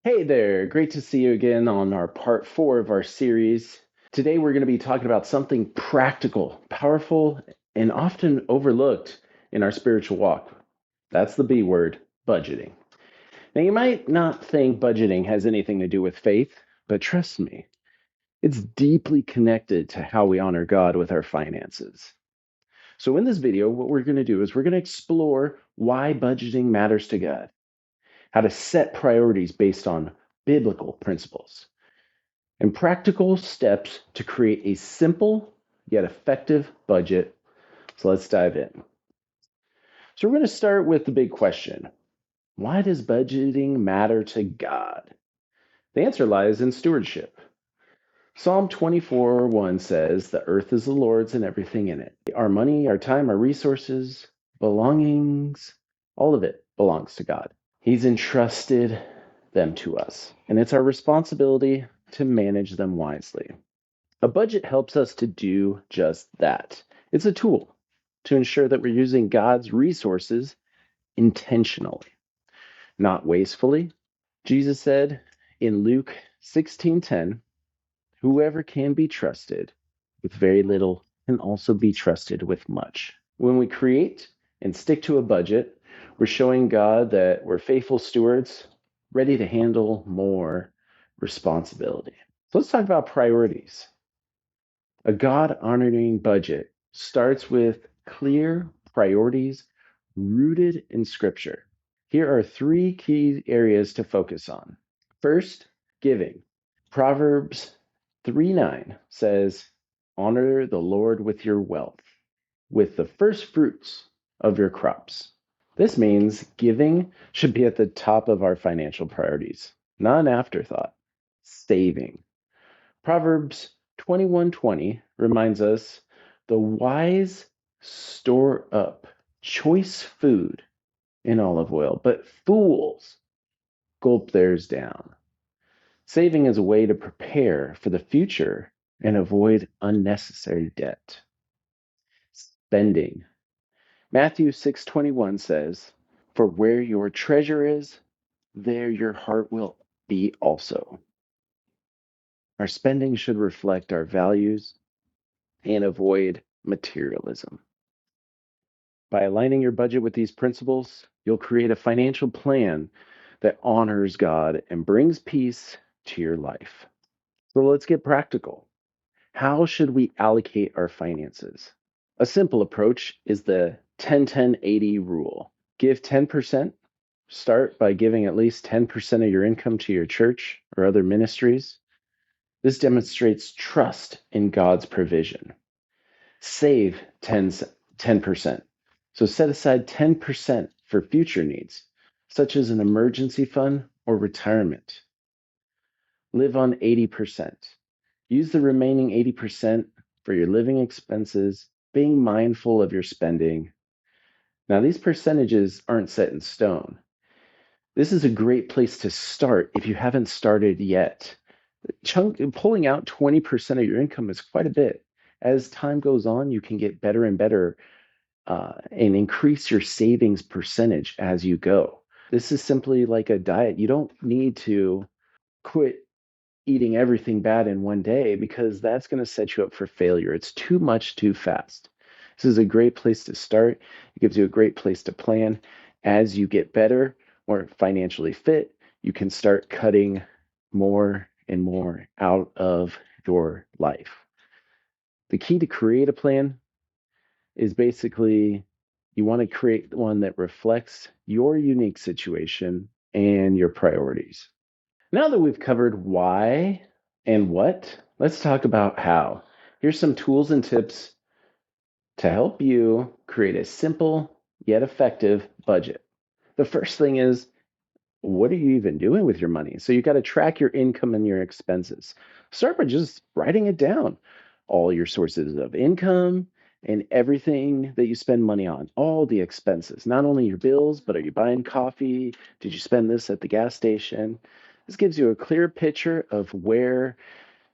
Hey there, great to see you again on our part four of our series. Today we're going to be talking about something practical, powerful, and often overlooked in our spiritual walk. That's the B word, budgeting. Now, you might not think budgeting has anything to do with faith, but trust me, it's deeply connected to how we honor God with our finances. So, in this video, what we're going to do is we're going to explore why budgeting matters to God, how to set priorities based on biblical principles, and practical steps to create a simple yet effective budget. So let's dive in. So we're going to start with the big question. Why does budgeting matter to God? The answer lies in stewardship. Psalm 24:1 says, "The earth is the Lord's and everything in it." Our money, our time, our resources, belongings, all of it belongs to God. He's entrusted them to us, and it's our responsibility to manage them wisely. A budget helps us to do just that. It's a tool to ensure that we're using God's resources intentionally, not wastefully. Jesus said in Luke 16:10, "Whoever can be trusted with very little can also be trusted with much." When we create and stick to a budget, we're showing God that we're faithful stewards, ready to handle more responsibility. So let's talk about priorities. A God honoring budget starts with clear priorities rooted in Scripture. Here are three key areas to focus on. First, giving. Proverbs 3:9 says, "Honor the Lord with your wealth, with the first fruits of your crops." This means giving should be at the top of our financial priorities, not an afterthought. Saving. Proverbs 21:20 reminds us, "The wise store up choice food in olive oil, but fools gulp theirs down." Saving is a way to prepare for the future and avoid unnecessary debt. Spending. Matthew 6:21 says, "For where your treasure is, there your heart will be also." Our spending should reflect our values and avoid materialism. By aligning your budget with these principles, you'll create a financial plan that honors God and brings peace to your life. So let's get practical. How should we allocate our finances? A simple approach is the 10-10-80 rule. Give 10%. Start by giving at least 10% of your income to your church or other ministries. This demonstrates trust in God's provision. Save 10%. So set aside 10% for future needs, such as an emergency fund or retirement. Live on 80%. Use the remaining 80% for your living expenses, being mindful of your spending. Now, these percentages aren't set in stone. This is a great place to start if you haven't started yet. Pulling out 20% of your income is quite a bit. As time goes on, you can get better and better and increase your savings percentage as you go. This is simply like a diet. You don't need to quit eating everything bad in one day because that's going to set you up for failure. It's too much too fast. This is a great place to start. It gives you a great place to plan. As you get better, more financially fit, you can start cutting more and more out of your life. The key to create a plan is basically you want to create one that reflects your unique situation and your priorities. Now that we've covered why and what, let's talk about how. Here's some tools and tips to help you create a simple yet effective budget. The first thing is, what are you even doing with your money? So you got to track your income and your expenses. Start by just writing it down. All your sources of income and everything that you spend money on, all the expenses, not only your bills, but are you buying coffee? Did you spend this at the gas station? This gives you a clear picture of where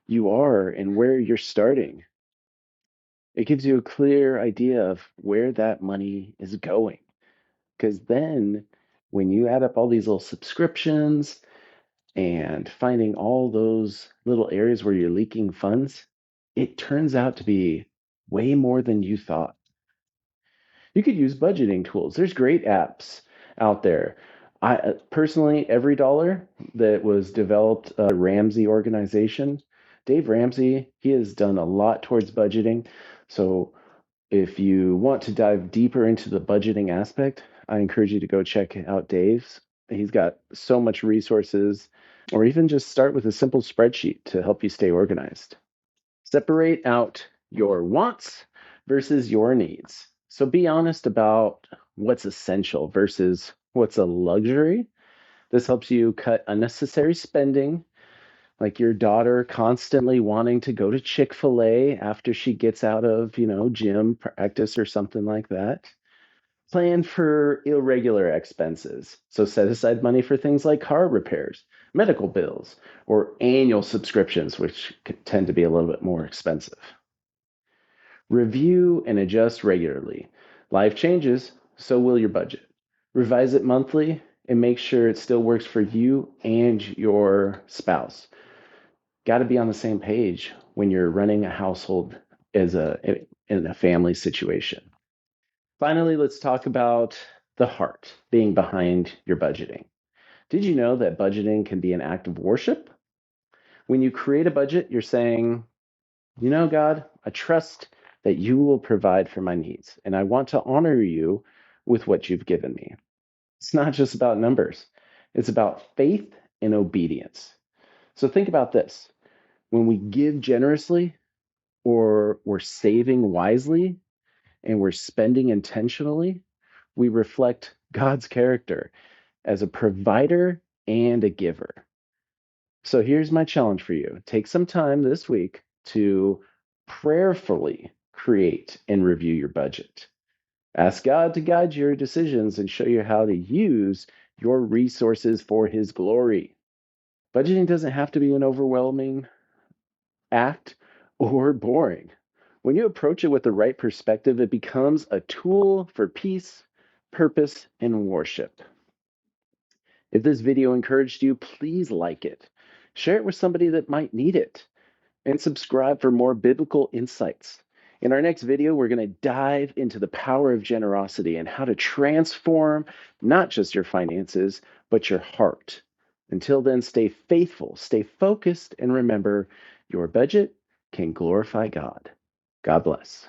you are and where you're starting. It gives you a clear idea of where that money is going. Because then when you add up all these little subscriptions and finding all those little areas where you're leaking funds, it turns out to be way more than you thought. You could use budgeting tools. There's great apps out there. I personally, every dollar that was developed, Ramsey organization, Dave Ramsey, he has done a lot towards budgeting. So if you want to dive deeper into the budgeting aspect, I encourage you to go check out Dave's. He's got so much resources, or even just start with a simple spreadsheet to help you stay organized. Separate out your wants versus your needs. So be honest about what's essential versus what's a luxury. This helps you cut unnecessary spending, like your daughter constantly wanting to go to Chick-fil-A after she gets out of, gym practice or something like that. Plan for irregular expenses. So set aside money for things like car repairs, medical bills, or annual subscriptions, which tend to be a little bit more expensive. Review and adjust regularly. Life changes, so will your budget. Revise it monthly and make sure it still works for you and your spouse. Got to be on the same page when you're running a household in a family situation. Finally, let's talk about the heart being behind your budgeting. Did you know that budgeting can be an act of worship? When you create a budget, you're saying, God, I trust that you will provide for my needs, and I want to honor you with what you've given me. It's not just about numbers, it's about faith and obedience. So think about this. When we give generously, or we're saving wisely, and we're spending intentionally, we reflect God's character as a provider and a giver. So here's my challenge for you. Take some time this week to prayerfully create and review your budget. Ask God to guide your decisions and show you how to use your resources for His glory. Budgeting doesn't have to be an overwhelming act or boring. When you approach it with the right perspective, it becomes a tool for peace, purpose, and worship. If this video encouraged you, please like it. Share it with somebody that might need it. And subscribe for more biblical insights. In our next video, we're going to dive into the power of generosity and how to transform not just your finances, but your heart. Until then, stay faithful, stay focused, and remember your budget can glorify God. God bless.